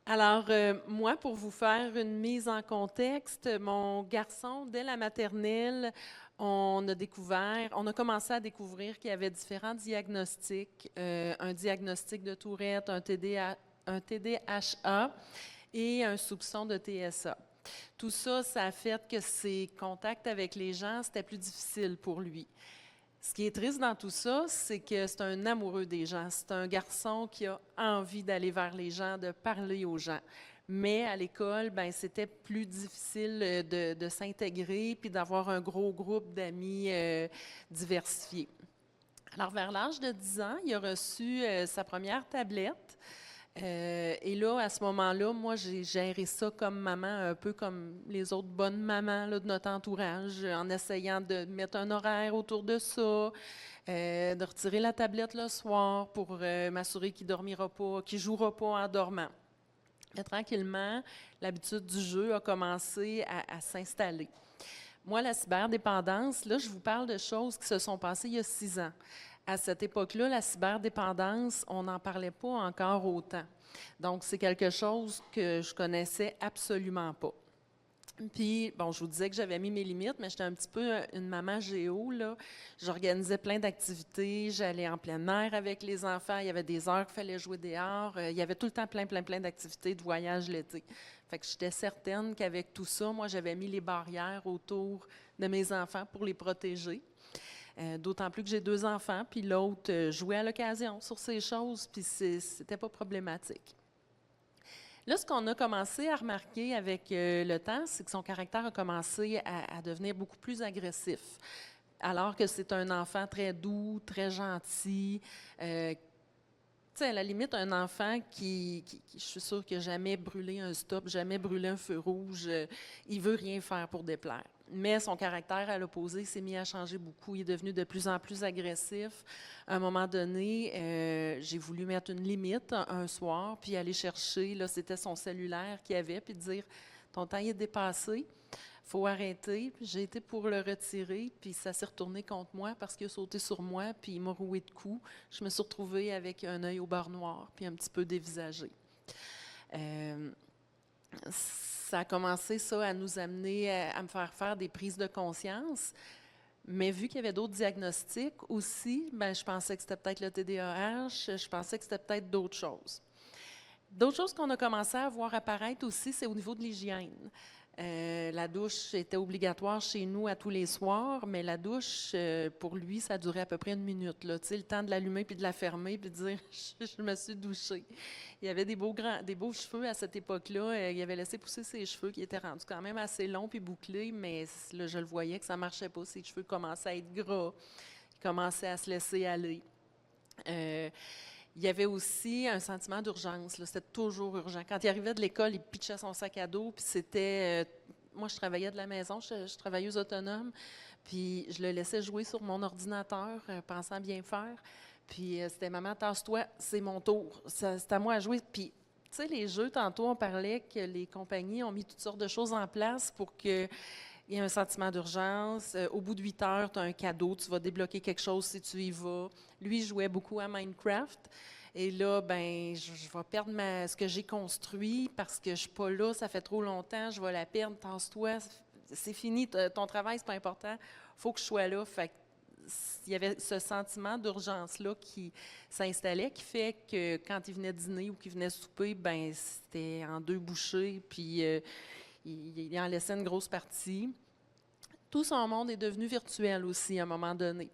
Alors, moi, pour vous faire une mise en contexte, mon garçon, dès la maternelle, on a commencé à découvrir qu'il y avait différents diagnostics, un diagnostic de Tourette, un TDAH et un soupçon de TSA. Tout ça, ça a fait que ses contacts avec les gens, c'était plus difficile pour lui. Ce qui est triste dans tout ça, c'est que c'est un amoureux des gens. C'est un garçon qui a envie d'aller vers les gens, de parler aux gens. Mais à l'école, ben, c'était plus difficile de s'intégrer puis d'avoir un gros groupe d'amis diversifiés. Alors, vers l'âge de 10 ans, il a reçu sa première tablette. Et là, à ce moment-là, moi, j'ai géré ça comme maman, un peu comme les autres bonnes mamans là, de notre entourage, en essayant de mettre un horaire autour de ça, de retirer la tablette le soir pour m'assurer qu'il dormira pas, qu'il jouera pas en dormant. Et tranquillement, l'habitude du jeu a commencé à s'installer. Moi, la cyberdépendance, là, je vous parle de choses qui se sont passées il y a 6 ans. À cette époque-là, la cyberdépendance, on n'en parlait pas encore autant. Donc, c'est quelque chose que je connaissais absolument pas. Puis, bon, je vous disais que j'avais mis mes limites, mais j'étais un petit peu une maman géo, là. J'organisais plein d'activités, j'allais en plein air avec les enfants, il y avait des heures qu'il fallait jouer dehors, il y avait tout le temps plein d'activités, de voyages l'été. Fait que j'étais certaine qu'avec tout ça, moi, j'avais mis les barrières autour de mes enfants pour les protéger. D'autant plus que j'ai 2 enfants, puis l'autre jouait à l'occasion sur ces choses, puis c'était pas problématique. Là, ce qu'on a commencé à remarquer avec le temps, c'est que son caractère a commencé à devenir beaucoup plus agressif. Alors que c'est un enfant très doux, très gentil. Tu sais, à la limite, un enfant je suis sûre qu'il n'a jamais brûlé un stop, jamais brûlé un feu rouge, il veut rien faire pour déplaire. Mais son caractère, à l'opposé, s'est mis à changer beaucoup. Il est devenu de plus en plus agressif. À un moment donné, j'ai voulu mettre une limite un soir, puis aller chercher, là, c'était son cellulaire qu'il avait, puis dire, ton temps est dépassé, faut arrêter. Puis j'ai été pour le retirer, puis ça s'est retourné contre moi parce qu'il a sauté sur moi, puis il m'a roué de coups. Je me suis retrouvée avec un œil au beurre noir, puis un petit peu dévisagé. Euh, Ça a commencé, ça, à nous amener à me faire faire des prises de conscience. Mais vu qu'il y avait d'autres diagnostics aussi, ben, je pensais que c'était peut-être le TDAH, je pensais que c'était peut-être d'autres choses. D'autres choses qu'on a commencé à voir apparaître aussi, c'est au niveau de l'hygiène. La douche était obligatoire chez nous à tous les soirs, mais la douche, pour lui, ça durait à peu près 1 minute. Là. Tu sais, le temps de l'allumer puis de la fermer puis de dire je me suis douchée. Il avait des beaux cheveux à cette époque-là. Il avait laissé pousser ses cheveux qui étaient rendus quand même assez longs puis bouclés, mais là, je le voyais que ça marchait pas. Ses cheveux commençaient à être gras. Il commençait à se laisser aller. Euh, il y avait aussi un sentiment d'urgence. C'était toujours urgent. Quand il arrivait de l'école, il pitchait son sac à dos, puis c'était... moi, je travaillais de la maison, je suis travailleuse autonome, puis je le laissais jouer sur mon ordinateur, pensant bien faire. Puis c'était «Maman, tasse-toi, c'est mon tour, c'est à moi à jouer». Puis, tu sais, les jeux, tantôt, on parlait que les compagnies ont mis toutes sortes de choses en place pour que il y a un sentiment d'urgence. Au bout de 8 heures, tu as un cadeau, tu vas débloquer quelque chose si tu y vas. Lui, il jouait beaucoup à Minecraft. Et là, ben, je vais perdre ce que j'ai construit parce que je ne suis pas là, ça fait trop longtemps, je vais la perdre, tasse-toi, c'est fini, ton travail, c'est pas important, il faut que je sois là. Fait que, il y avait ce sentiment d'urgence-là qui s'installait, qui fait que quand il venait dîner ou qu'il venait souper, ben c'était en 2 bouchées, puis il en laissait une grosse partie. Tout son monde est devenu virtuel aussi à un moment donné.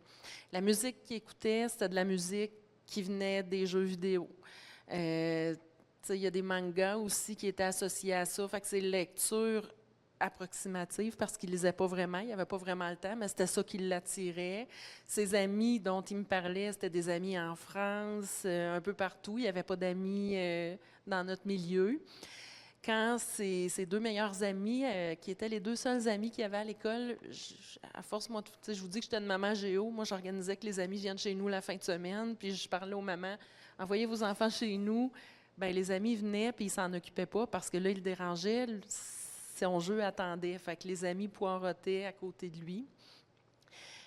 La musique qu'il écoutait, c'était de la musique qui venait des jeux vidéo. Il y a des mangas aussi qui étaient associés à ça. Fait que c'est lecture approximative parce qu'il ne lisait pas vraiment, il n'avait pas vraiment le temps, mais c'était ça qui l'attirait. Ses amis dont il me parlait, c'était des amis en France, un peu partout. Il n'y avait pas d'amis dans notre milieu. Quand ses 2 meilleurs amis, qui étaient les 2 seuls amis qu'il y avait à l'école, à force, moi, je vous dis que j'étais une maman géo, moi, j'organisais que les amis viennent chez nous la fin de semaine, puis je parlais aux mamans, envoyez vos enfants chez nous. Bien, les amis venaient, puis ils s'en occupaient pas, parce que là, ils le dérangeaient, son jeu attendait, fait que les amis poireautaient à côté de lui.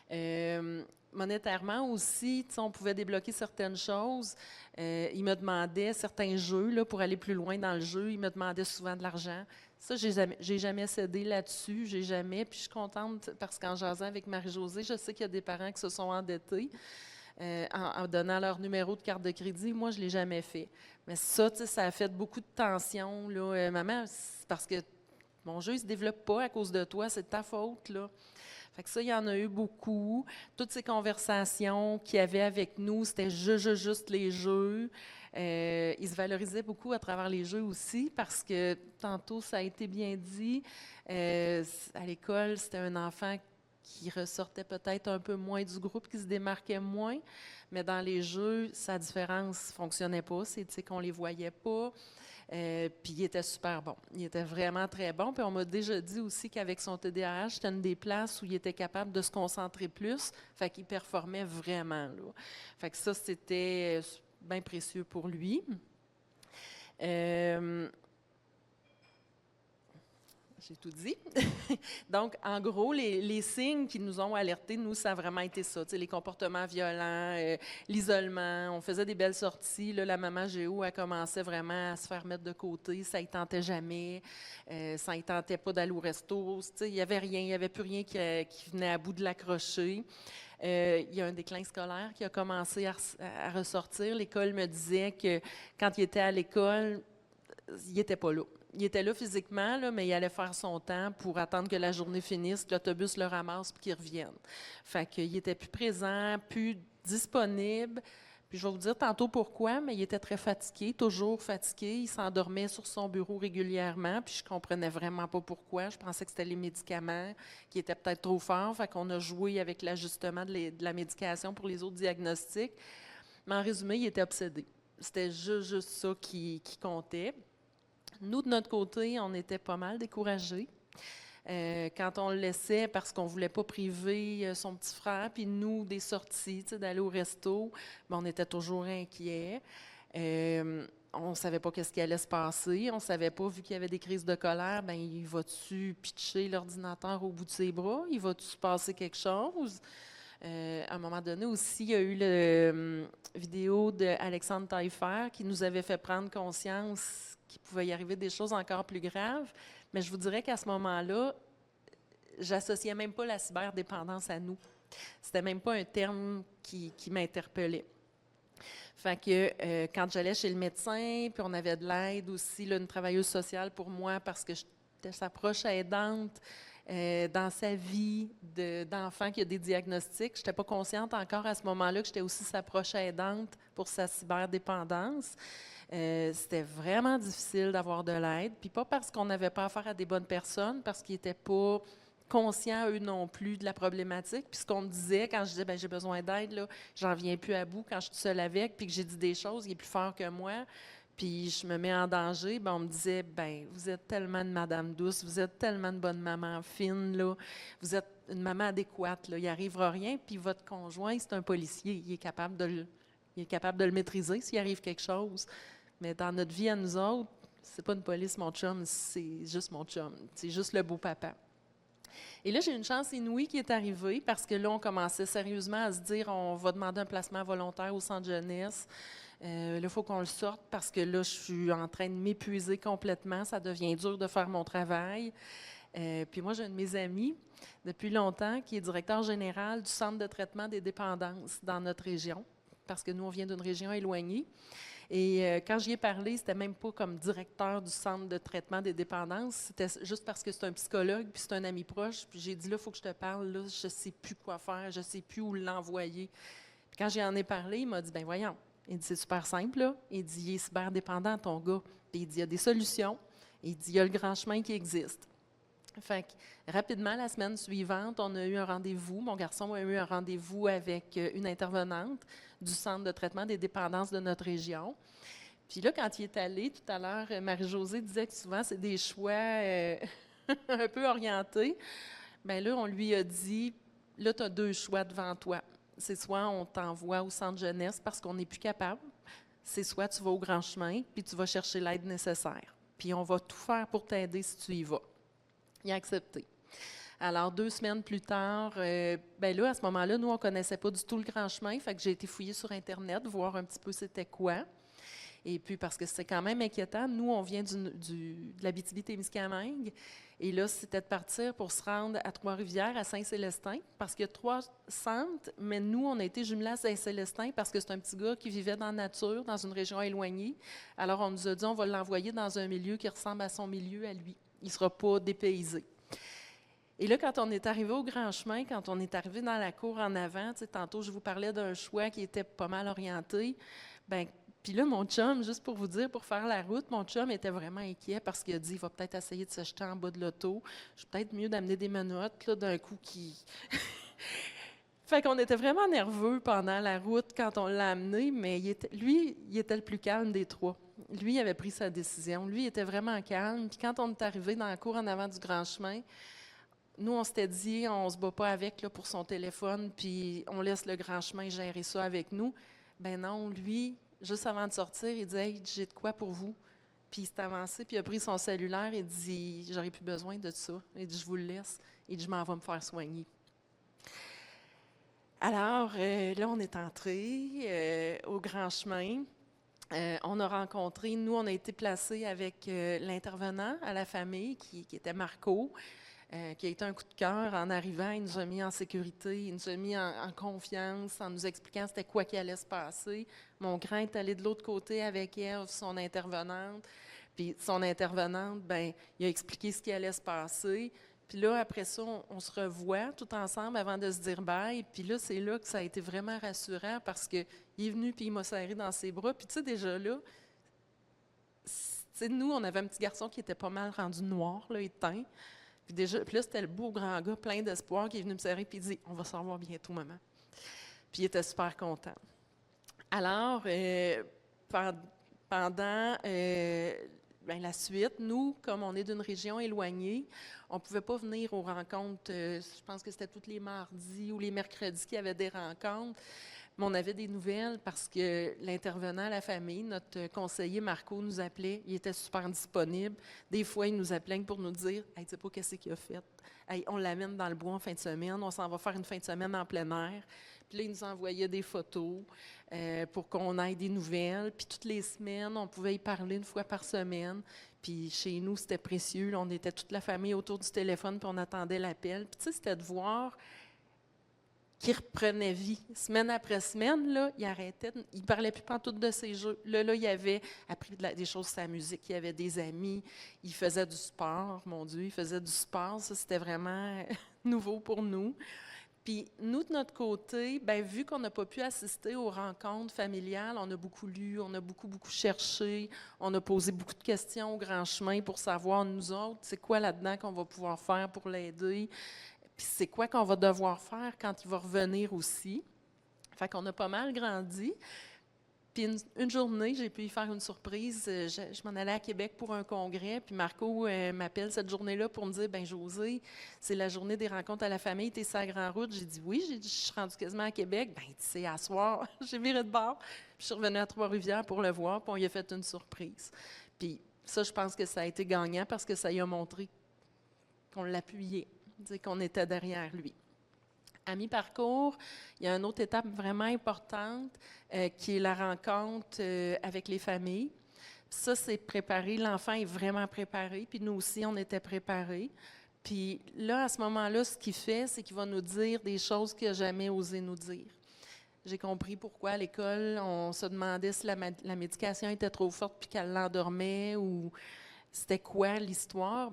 Euh, monétairement aussi, on pouvait débloquer certaines choses. Il me demandait certains jeux là, pour aller plus loin dans le jeu. Il me demandait souvent de l'argent. Ça, j'ai jamais cédé là-dessus, j'ai jamais. Puis je suis contente parce qu'en jasant avec Marie-Josée, je sais qu'il y a des parents qui se sont endettés en donnant leur numéro de carte de crédit. Moi, je ne l'ai jamais fait. Mais ça, ça a fait beaucoup de tension. Là. Maman, c'est parce que mon jeu ne se développe pas à cause de toi, c'est de ta faute. Là. Fait que ça, il y en a eu beaucoup. Toutes ces conversations qu'il y avait avec nous, c'était juste les jeux. Ils se valorisaient beaucoup à travers les jeux aussi parce que, tantôt, ça a été bien dit, à l'école, c'était un enfant qui ressortait peut-être un peu moins du groupe, qui se démarquait moins, mais dans les jeux, sa différence ne fonctionnait pas, c'est qu'on ne les voyait pas. Puis il était super bon. Il était vraiment très bon. Puis on m'a déjà dit aussi qu'avec son TDAH, c'était une des places où il était capable de se concentrer plus. Fait qu'il performait vraiment. Là. Fait que ça, c'était bien précieux pour lui. J'ai tout dit. Donc, en gros, les signes qui nous ont alertés, nous, ça a vraiment été ça. Les comportements violents, l'isolement. On faisait des belles sorties. Là, la maman Géo, elle commençait vraiment à se faire mettre de côté. Ça ne tentait jamais. Ça ne tentait pas d'aller au resto. Il n'y avait rien. Il n'y avait plus rien qui venait à bout de l'accrocher. Il y a un déclin scolaire qui a commencé à ressortir. L'école me disait que quand il était à l'école, il n'était pas là. Il était là physiquement, là, mais il allait faire son temps pour attendre que la journée finisse, que l'autobus le ramasse et qu'il revienne. Fait qu'il était plus présent, plus disponible. Puis je vais vous dire tantôt pourquoi, mais il était très fatigué, toujours fatigué. Il s'endormait sur son bureau régulièrement, puis je comprenais vraiment pas pourquoi. Je pensais que c'était les médicaments qui étaient peut-être trop forts. Fait qu'on a joué avec l'ajustement de la médication pour les autres diagnostics. Mais en résumé, il était obsédé. C'était juste ça qui comptait. Nous, de notre côté, on était pas mal découragés. Quand on le laissait, parce qu'on ne voulait pas priver son petit frère, puis nous, des sorties, d'aller au resto, bien, on était toujours inquiets. On ne savait pas qu'est-ce qui allait se passer. On ne savait pas, vu qu'il y avait des crises de colère, bien, il va-tu pitcher l'ordinateur au bout de ses bras? Il va-tu se passer quelque chose? À un moment donné aussi, il y a eu la vidéo d'Alexandre Taillefer qui nous avait fait prendre conscience qu'il pouvait y arriver des choses encore plus graves. Mais je vous dirais qu'à ce moment-là, j'associais même pas la cyberdépendance à nous. C'était même pas un terme qui m'interpellait. Fait que quand j'allais chez le médecin, puis on avait de l'aide aussi, là, une travailleuse sociale pour moi parce que j'étais sa proche aidante dans sa vie d'enfant qui a des diagnostics. Je n'étais pas consciente encore à ce moment-là que j'étais aussi sa proche aidante pour sa cyberdépendance. C'était vraiment difficile d'avoir de l'aide, puis pas parce qu'on n'avait pas affaire à des bonnes personnes, parce qu'ils n'étaient pas conscients, eux non plus, de la problématique. Puis ce qu'on me disait quand je disais ben, « j'ai besoin d'aide, là, j'en viens plus à bout quand je suis seule avec, puis que j'ai dit des choses, il est plus fort que moi, puis je me mets en danger, ben, on me disait « ben vous êtes tellement une madame douce, vous êtes tellement une bonne maman fine, là, vous êtes une maman adéquate, là, il n'arrivera rien, puis votre conjoint, c'est un policier, il est capable de le maîtriser s'il arrive quelque chose. » Mais dans notre vie à nous autres, c'est pas une police, mon chum, c'est juste mon chum. C'est juste le beau papa. Et là, j'ai une chance inouïe qui est arrivée parce que là, on commençait sérieusement à se dire on va demander un placement volontaire au centre jeunesse. Là, il faut qu'on le sorte parce que là, je suis en train de m'épuiser complètement. Ça devient dur de faire mon travail. Puis moi, j'ai un de mes amis depuis longtemps qui est directeur général du centre de traitement des dépendances dans notre région parce que nous, on vient d'une région éloignée. Et quand j'y ai parlé, c'était même pas comme directeur du centre de traitement des dépendances, c'était juste parce que c'est un psychologue, puis c'est un ami proche. Puis j'ai dit, là, il faut que je te parle, là, je ne sais plus quoi faire, je ne sais plus où l'envoyer. Puis quand j'en ai parlé, il m'a dit, ben voyons, il dit, c'est super simple, là. Il dit, il est cyberdépendant, ton gars. Puis il dit, il y a des solutions. Il dit, il y a le grand chemin qui existe. Fait que, rapidement, la semaine suivante, on a eu un rendez-vous. Mon garçon a eu un rendez-vous avec une intervenante du centre de traitement des dépendances de notre région. Puis là, quand il est allé, tout à l'heure, Marie-Josée disait que souvent, c'est des choix un peu orientés. Bien là, on lui a dit, là, tu as deux choix devant toi. C'est soit on t'envoie au centre jeunesse parce qu'on n'est plus capable, c'est soit tu vas au grand chemin, puis tu vas chercher l'aide nécessaire. Puis on va tout faire pour t'aider si tu y vas. Il a accepté. Alors, 2 semaines plus tard, ben là, à ce moment-là, nous, on ne connaissait pas du tout le Grand Chemin, fait que j'ai été fouiller sur Internet, voir un petit peu c'était quoi. Et puis, parce que c'était quand même inquiétant, nous, on vient de l'Abitibi-Témiscamingue, et là, c'était de partir pour se rendre à Trois-Rivières, à Saint-Célestin, parce qu'il y a 3 centres, mais nous, on a été jumelés à Saint-Célestin parce que c'est un petit gars qui vivait dans la nature, dans une région éloignée. Alors, on nous a dit, on va l'envoyer dans un milieu qui ressemble à son milieu, à lui. Il ne sera pas dépaysé. Et là, quand on est arrivé au Grand Chemin, quand on est arrivé dans la cour en avant, tantôt, je vous parlais d'un choix qui était pas mal orienté, bien, puis là, mon chum, juste pour vous dire, pour faire la route, mon chum était vraiment inquiet parce qu'il a dit, il va peut-être essayer de se jeter en bas de l'auto. Je peut-être mieux d'amener des menottes, là, d'un coup qui... Fait qu'on était vraiment nerveux pendant la route quand on l'a amené, mais lui, il était le plus calme des 3. Lui, il avait pris sa décision. Lui, il était vraiment calme. Puis quand on est arrivé dans la cour en avant du Grand Chemin, nous, on s'était dit, on ne se bat pas avec là, pour son téléphone, puis on laisse le Grand Chemin gérer ça avec nous. Ben non, lui, juste avant de sortir, il dit « Hey, j'ai de quoi pour vous? » Puis il s'est avancé, puis il a pris son cellulaire et dit « J'aurais plus besoin de ça. » Il dit « Je vous le laisse. » Il dit « Je m'en vais me faire soigner. » Alors, là, on est entré au Grand Chemin. On a rencontré, nous, on a été placés avec l'intervenant à la famille, qui était Marco, qui a été un coup de cœur en arrivant. Il nous a mis en sécurité, il nous a mis en confiance, en nous expliquant c'était quoi qui allait se passer. Mon grand est allé de l'autre côté avec Ève, son intervenante. Puis son intervenante, ben, il a expliqué ce qui allait se passer. Puis là, après ça, on se revoit tout ensemble avant de se dire bye. Puis là, c'est là que ça a été vraiment rassurant parce qu'il est venu puis il m'a serré dans ses bras. Puis tu sais, déjà là, nous, on avait un petit garçon qui était pas mal rendu noir, là, éteint. Puis là, c'était le beau grand gars plein d'espoir qui est venu me serrer puis il dit « On va se revoir bientôt, maman. » Puis il était super content. Alors, pendant la suite, nous, comme on est d'une région éloignée, on ne pouvait pas venir aux rencontres, je pense que c'était tous les mardis ou les mercredis qu'il y avait des rencontres, mais on avait des nouvelles parce que l'intervenant à la famille, notre conseiller Marco, nous appelait, il était super disponible. Des fois, il nous appelait pour nous dire « Hey, tu sais pas qu'est-ce qu'il a fait? Hey, on l'amène dans le bois en fin de semaine, on s'en va faire une fin de semaine en plein air. » Puis là, il nous envoyait des photos pour qu'on ait des nouvelles. Puis toutes les semaines, on pouvait y parler une fois par semaine. Puis chez nous, c'était précieux. Là, on était toute la famille autour du téléphone, puis on attendait l'appel. Puis tu sais, c'était de voir qu'il reprenait vie. Semaine après semaine, là, il arrêtait. Il ne parlait plus pantoute de ses jeux. Là, il avait appris des choses sur sa musique. Il avait des amis. Il faisait du sport. Mon Dieu, il faisait du sport. Ça, c'était vraiment nouveau pour nous. Puis nous, de notre côté, bien, vu qu'on n'a pas pu assister aux rencontres familiales, on a beaucoup lu, on a beaucoup cherché, on a posé beaucoup de questions au Grand Chemin pour savoir, nous autres, c'est quoi là-dedans qu'on va pouvoir faire pour l'aider, puis c'est quoi qu'on va devoir faire quand il va revenir aussi. Fait qu'on a pas mal grandi. Puis une journée, j'ai pu y faire une surprise. Je m'en allais à Québec pour un congrès, puis Marco m'appelle cette journée-là pour me dire « Bien, Josée, c'est la journée des rencontres à la famille, t'es sur la grande route. » J'ai dit « Oui. » J'ai dit « Je suis rendue quasiment à Québec. » « Bien, tu sais, à soir, j'ai viré de bord. Puis je suis revenue à Trois-Rivières pour le voir, puis on lui a fait une surprise. Puis ça, je pense que ça a été gagnant parce que ça lui a montré qu'on l'appuyait, qu'on était derrière lui. À mi-parcours, il y a une autre étape vraiment importante qui est la rencontre avec les familles. Ça, c'est préparé. L'enfant est vraiment préparé. Puis nous aussi, on était préparés. Puis là, à ce moment-là, ce qu'il fait, c'est qu'il va nous dire des choses qu'il n'a jamais osé nous dire. J'ai compris pourquoi à l'école, on se demandait si la médication était trop forte puis qu'elle l'endormait ou c'était quoi l'histoire.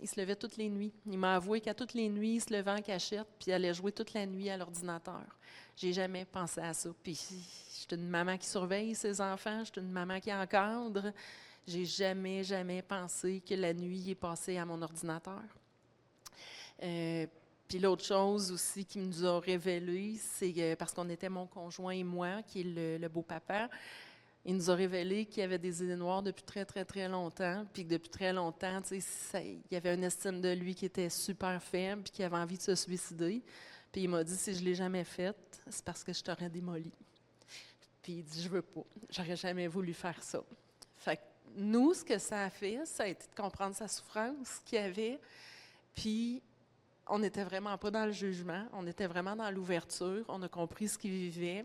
Il se levait toutes les nuits. Il m'a avoué qu'à toutes les nuits, il se levait en cachette puis il allait jouer toute la nuit à l'ordinateur. J'ai jamais pensé à ça. Puis, je suis une maman qui surveille ses enfants, je suis une maman qui encadre. J'ai jamais pensé que la nuit est passée à mon ordinateur. Puis l'autre chose aussi qui nous a révélé, c'est parce qu'on était mon conjoint et moi, qui est le beau-papa, il nous a révélé qu'il y avait des idées noires depuis très longtemps, puis que depuis très longtemps, il y avait une estime de lui qui était super faible, puis qui avait envie de se suicider. Puis il m'a dit, si je ne l'ai jamais faite, c'est parce que je t'aurais démoli. Puis il dit, je veux pas, j'aurais jamais voulu faire ça. Fait que nous, ce que ça a fait, ça a été de comprendre sa souffrance qu'il avait, puis on n'était vraiment pas dans le jugement, on était vraiment dans l'ouverture, on a compris ce qu'il vivait.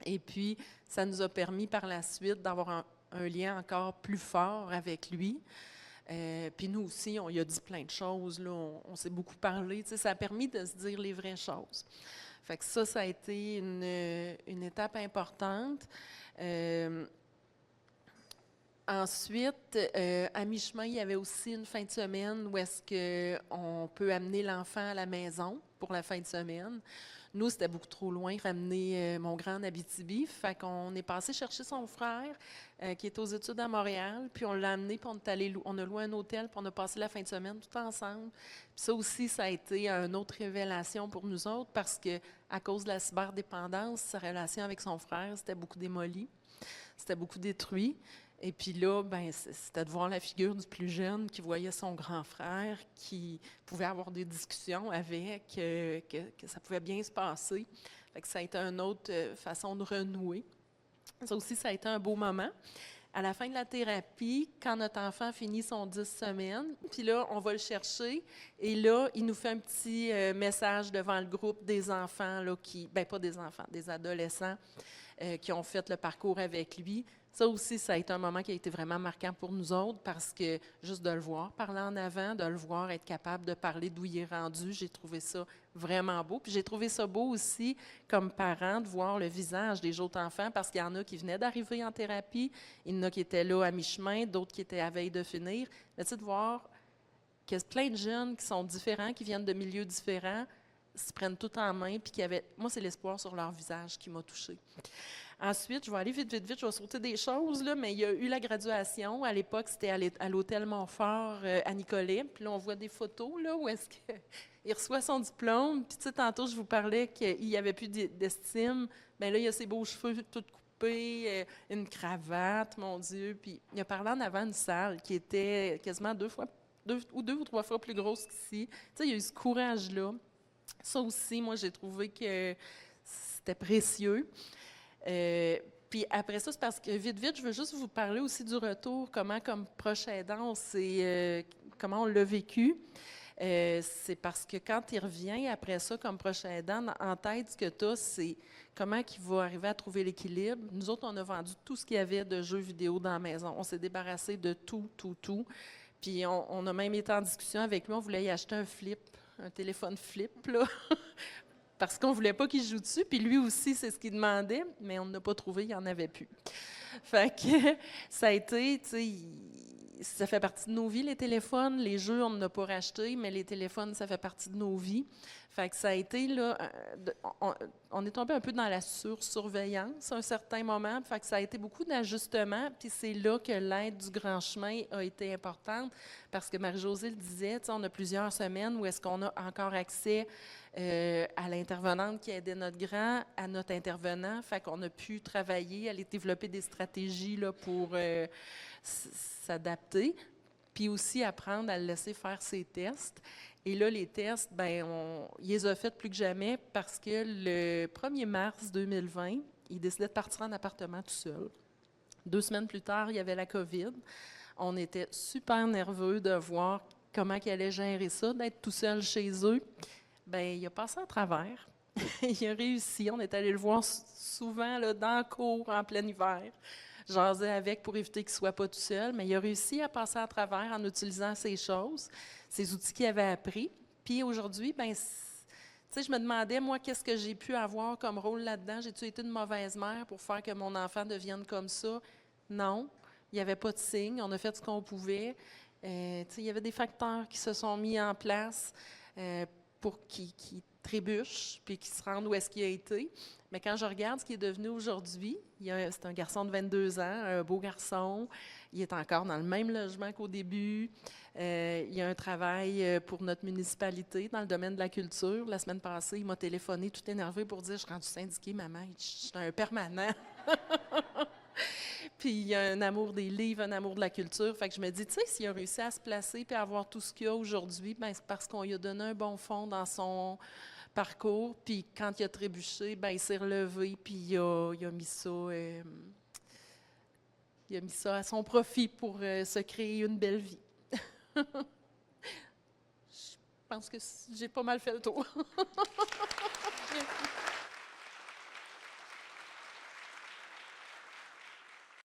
Et puis, ça nous a permis par la suite d'avoir un lien encore plus fort avec lui. Puis nous aussi, on lui a dit plein de choses, là, on s'est beaucoup parlé. Tu sais, ça a permis de se dire les vraies choses. Fait que ça a été une étape importante. Ensuite, à mi-chemin, il y avait aussi une fin de semaine où est-ce qu'on peut amener l'enfant à la maison pour la fin de semaine. Nous, c'était beaucoup trop loin, ramener mon grand en Abitibi. Fait qu'on est passé chercher son frère, qui est aux études à Montréal, puis on l'a amené, puis on a loué un hôtel, puis on a passé la fin de semaine tout ensemble. Puis ça aussi, ça a été une autre révélation pour nous autres, parce que à cause de la cyberdépendance, sa relation avec son frère, c'était beaucoup démoli, c'était beaucoup détruit. Et puis là, ben, c'était de voir la figure du plus jeune qui voyait son grand frère, qui pouvait avoir des discussions avec, que ça pouvait bien se passer. Fait que ça a été une autre façon de renouer. Ça aussi, ça a été un beau moment. À la fin de la thérapie, quand notre enfant finit son 10 semaines, puis là, on va le chercher, et là, il nous fait un petit message devant le groupe des enfants, là, pas des enfants, des adolescents qui ont fait le parcours avec lui. Ça aussi, ça a été un moment qui a été vraiment marquant pour nous autres parce que juste de le voir parler en avant, de le voir être capable de parler d'où il est rendu, j'ai trouvé ça vraiment beau. Puis j'ai trouvé ça beau aussi, comme parent, de voir le visage des autres enfants parce qu'il y en a qui venaient d'arriver en thérapie, il y en a qui étaient là à mi-chemin, d'autres qui étaient à veille de finir. Mais tu sais, de voir qu'il y a plein de jeunes qui sont différents, qui viennent de milieux différents, se prennent tout en main, puis moi, c'est l'espoir sur leur visage qui m'a touchée. Ensuite, je vais aller vite, je vais sauter des choses, là, mais il y a eu la graduation. À l'époque, c'était à l'hôtel Montfort à Nicolet. Puis là, on voit des photos là, où est-ce qu'il reçoit son diplôme. Puis tu sais, tantôt, je vous parlais qu'il n'y avait plus d'estime. Bien là, il a ses beaux cheveux tout coupés, une cravate, mon Dieu. Puis il a parlé en avant d'une salle qui était quasiment deux ou trois fois plus grosse qu'ici. Tu sais, il y a eu ce courage-là. Ça aussi, moi, j'ai trouvé que c'était précieux. Puis après ça, c'est parce que vite, je veux juste vous parler aussi du retour, comment comme proche aidant, comment on l'a vécu. C'est parce que quand il revient après ça comme proche aidant, en tête, ce que tu as, c'est comment il va arriver à trouver l'équilibre. Nous autres, on a vendu tout ce qu'il y avait de jeux vidéo dans la maison. On s'est débarrassé de tout. Puis on a même été en discussion avec lui, on voulait y acheter un téléphone flip, là. Parce qu'on ne voulait pas qu'il joue dessus, puis lui aussi, c'est ce qu'il demandait, mais on n'a pas trouvé, il n'y en avait plus. Fait que ça a été, tu sais, ça fait partie de nos vies, les téléphones. Les jeux, on n'a pas racheté, mais les téléphones, ça fait partie de nos vies. Fait que ça a été, là, on est tombé un peu dans la surveillance à un certain moment. Fait que ça a été beaucoup d'ajustements, puis c'est là que l'aide du grand chemin a été importante, parce que Marie-Josée le disait, tu sais, on a plusieurs semaines où est-ce qu'on a encore accès à l'intervenante qui aidait notre grand, à notre intervenant. Fait qu'on a pu travailler, aller développer des stratégies là, pour s'adapter, puis aussi apprendre à le laisser faire ses tests. Et là, les tests, il les a faits plus que jamais parce que le 1er mars 2020, il décidait de partir en appartement tout seul. 2 semaines plus tard, il y avait la COVID. On était super nerveux de voir comment il allait gérer ça, d'être tout seul chez eux. Bien, il a passé à travers. Il a réussi. On est allé le voir souvent là, dans le cours en plein hiver. Jasais avec pour éviter qu'il ne soit pas tout seul, mais il a réussi à passer à travers en utilisant ces choses, ces outils qu'il avait appris. Puis aujourd'hui, tu sais, je me demandais, moi, qu'est-ce que j'ai pu avoir comme rôle là-dedans? J'ai-tu été une mauvaise mère pour faire que mon enfant devienne comme ça? Non. Il n'y avait pas de signe. On a fait ce qu'on pouvait. Tu sais, il y avait des facteurs qui se sont mis en place pour qu'il trébuche puis qu'il se rende où est-ce qu'il a été. Mais quand je regarde ce qu'il est devenu aujourd'hui, c'est un garçon de 22 ans, un beau garçon. Il est encore dans le même logement qu'au début. Il a un travail pour notre municipalité dans le domaine de la culture. La semaine passée, il m'a téléphoné tout énervé pour dire « Je suis rendu syndiqué, maman. Je suis un permanent. » Puis il a un amour des livres, un amour de la culture. Fait que je me dis, tu sais, s'il a réussi à se placer et à avoir tout ce qu'il a aujourd'hui, c'est parce qu'on lui a donné un bon fond dans son parcours. Puis quand il a trébuché, il s'est relevé puis il a mis ça, à son profit pour se créer une belle vie. pense que j'ai pas mal fait le tour.